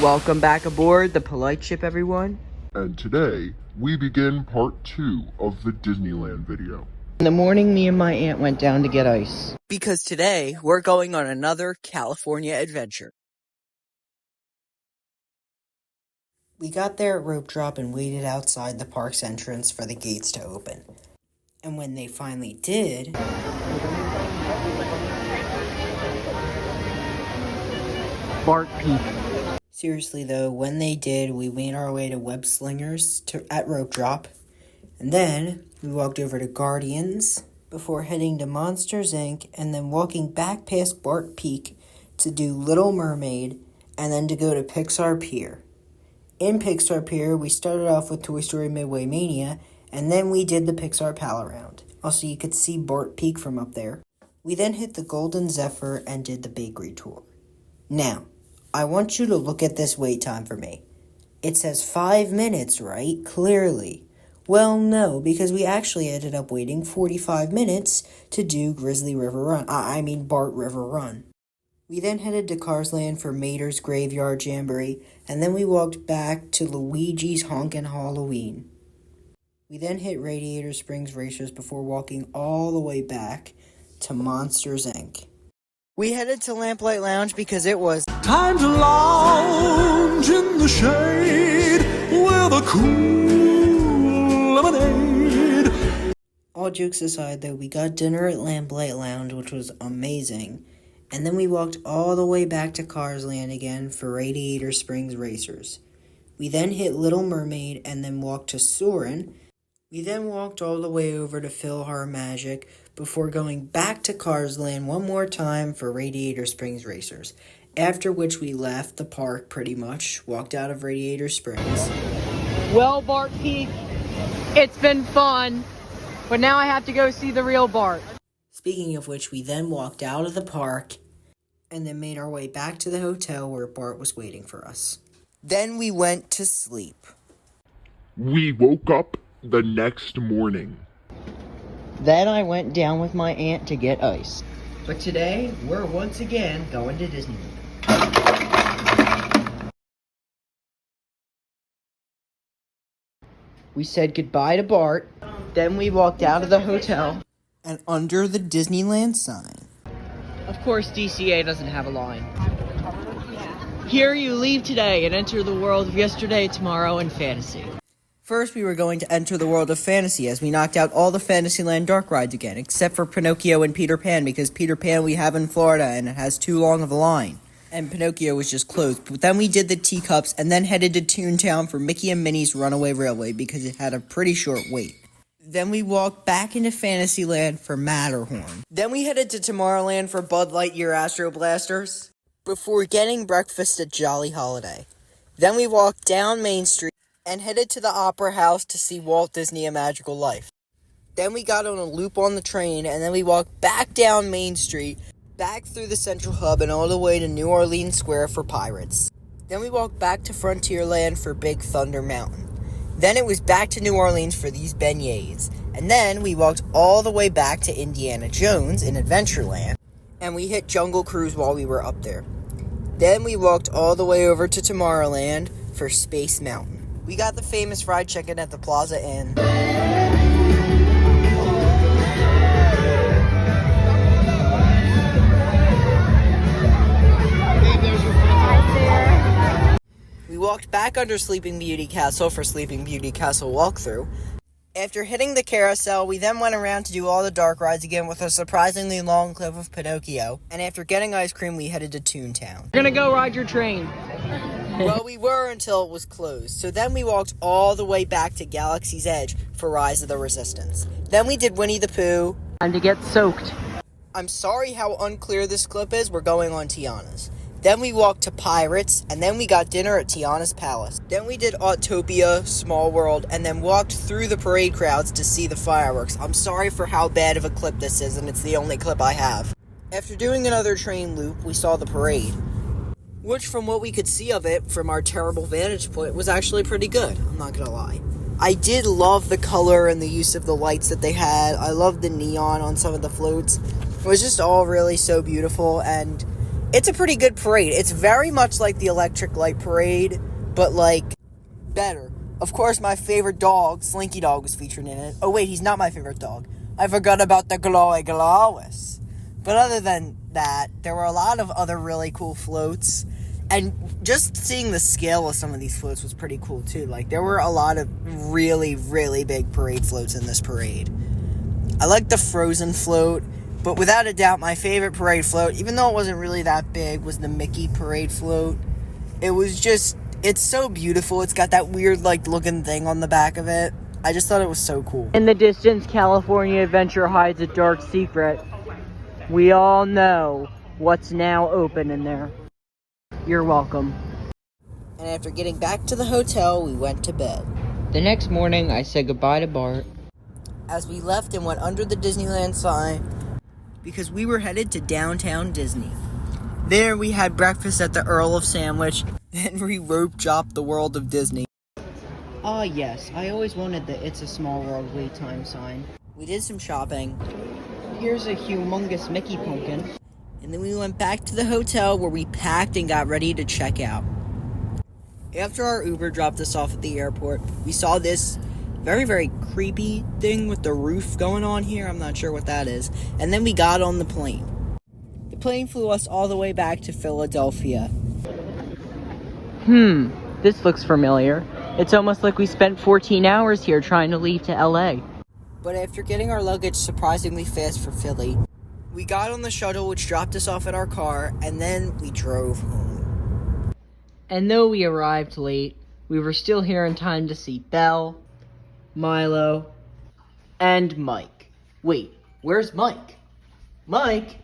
Welcome back aboard the Polite Ship, everyone. And today, we begin part 2 of the Disneyland video. In the morning, me and my aunt went down to get ice. Because today, we're going on another California adventure. We got there at rope drop and waited outside the park's entrance for the gates to open. And when they finally did... Bart Peak. Seriously though, when they did, we made our way to Web Slingers at rope drop. And then, we walked over to Guardians before heading to Monsters, Inc. and then walking back past Bart Peak to do Little Mermaid and then to go to Pixar Pier. In Pixar Pier, we started off with Toy Story Midway Mania, and then we did the Pixar Pal Around. Also, you could see Bart Peak from up there. We then hit the Golden Zephyr and did the bakery tour. Now, I want you to look at this wait time for me. It says 5 minutes, right? Clearly. Well, no, because we actually ended up waiting 45 minutes to do Grizzly River Run. Bart River Run. We then headed to Cars Land for Mater's Graveyard Jamboree, and then we walked back to Luigi's Honkin' Halloween. We then hit Radiator Springs Racers before walking all the way back to Monsters, Inc. We headed to Lamplight Lounge because it was time to lounge in the shade with a cool lemonade. All jokes aside, though, we got dinner at Lamplight Lounge, which was amazing. And then we walked all the way back to Cars Land again for Radiator Springs Racers. We then hit Little Mermaid and then walked to Soarin'. We then walked all the way over to PhilharMagic before going back to Cars Land one more time for Radiator Springs Racers. After which we left the park pretty much, walked out of Radiator Springs. Well, Bart Peak, it's been fun, but now I have to go see the real Bart. Speaking of which, we then walked out of the park and then made our way back to the hotel where Bart was waiting for us. Then we went to sleep. We woke up the next morning. Then I went down with my aunt to get ice. But today, we're once again going to Disneyland. We said goodbye to Bart. Then we walked out of the hotel and under the Disneyland sign. Of course, DCA doesn't have a line. Here you leave today and enter the world of yesterday, tomorrow, and fantasy. First, we were going to enter the world of fantasy as we knocked out all the Fantasyland dark rides again, except for Pinocchio and Peter Pan, because Peter Pan we have in Florida and it has too long of a line. And Pinocchio was just closed. But then we did the teacups and then headed to Toontown for Mickey and Minnie's Runaway Railway because it had a pretty short wait. Then we walked back into Fantasyland for Matterhorn. Then we headed to Tomorrowland for Bud Lightyear Astro Blasters before getting breakfast at Jolly Holiday. Then we walked down Main Street and headed to the Opera House to see Walt Disney A Magical Life. Then we got on a loop on the train, and then we walked back down Main Street, back through the Central Hub, and all the way to New Orleans Square for Pirates. Then we walked back to Frontierland for Big Thunder Mountain. Then it was back to New Orleans for these beignets. And then we walked all the way back to Indiana Jones in Adventureland, and we hit Jungle Cruise while we were up there. Then we walked all the way over to Tomorrowland for Space Mountain. We got the famous fried chicken at the Plaza Inn. We walked back under Sleeping Beauty Castle for Sleeping Beauty Castle walkthrough. After hitting the carousel, we then went around to do all the dark rides again with a surprisingly long clip of Pinocchio. And after getting ice cream, we headed to Toontown. We're gonna go ride your train. Well, we were until it was closed. So then we walked all the way back to Galaxy's Edge for Rise of the Resistance. Then we did Winnie the Pooh. Time to get soaked. I'm sorry how unclear this clip is. We're going on Tiana's. Then we walked to Pirates, and then we got dinner at Tiana's Palace. Then we did Autopia, Small World, and then walked through the parade crowds to see the fireworks. I'm sorry for how bad of a clip this is, and it's the only clip I have. After doing another train loop, we saw the parade, which from what we could see of it from our terrible vantage point was actually pretty good, I'm not gonna lie. I did love the color and the use of the lights that they had. I loved the neon on some of the floats. It was just all really so beautiful, and It's a pretty good parade. It's very much like the Electric Light Parade, but like better. Of course, my favorite dog, Slinky Dog, was featured in it. Oh wait, he's not my favorite dog. I forgot about the Glowy Glowis. But other than that, there were a lot of other really cool floats. And just seeing the scale of some of these floats was pretty cool too. Like, there were a lot of really, really big parade floats in this parade. I like the Frozen float, but without a doubt, my favorite parade float, even though it wasn't really that big, was the Mickey parade float. It was just, it's so beautiful. It's got that weird, like, looking thing on the back of it. I just thought it was so cool. In the distance, California Adventure hides a dark secret. We all know what's now open in there. You're welcome. And after getting back to the hotel, we went to bed. The next morning, I said goodbye to Bart. As we left and went under the Disneyland sign, because we were headed to downtown Disney. There we had breakfast at the Earl of Sandwich, then we rope chopped the World of Disney. Ah, yes, I always wanted the It's a Small World wait time sign. We did some shopping. Here's a humongous Mickey pumpkin. And then we went back to the hotel where we packed and got ready to check out. After our Uber dropped us off at the airport, we saw this very, very creepy thing with the roof going on here. I'm not sure what that is. And then we got on the plane. The plane flew us all the way back to Philadelphia. This looks familiar. It's almost like we spent 14 hours here trying to leave to LA. But after getting our luggage surprisingly fast for Philly, we got on the shuttle which dropped us off at our car, and then we drove home. And though we arrived late, we were still here in time to see Belle, Milo, and Mike. Wait, where's Mike? Mike?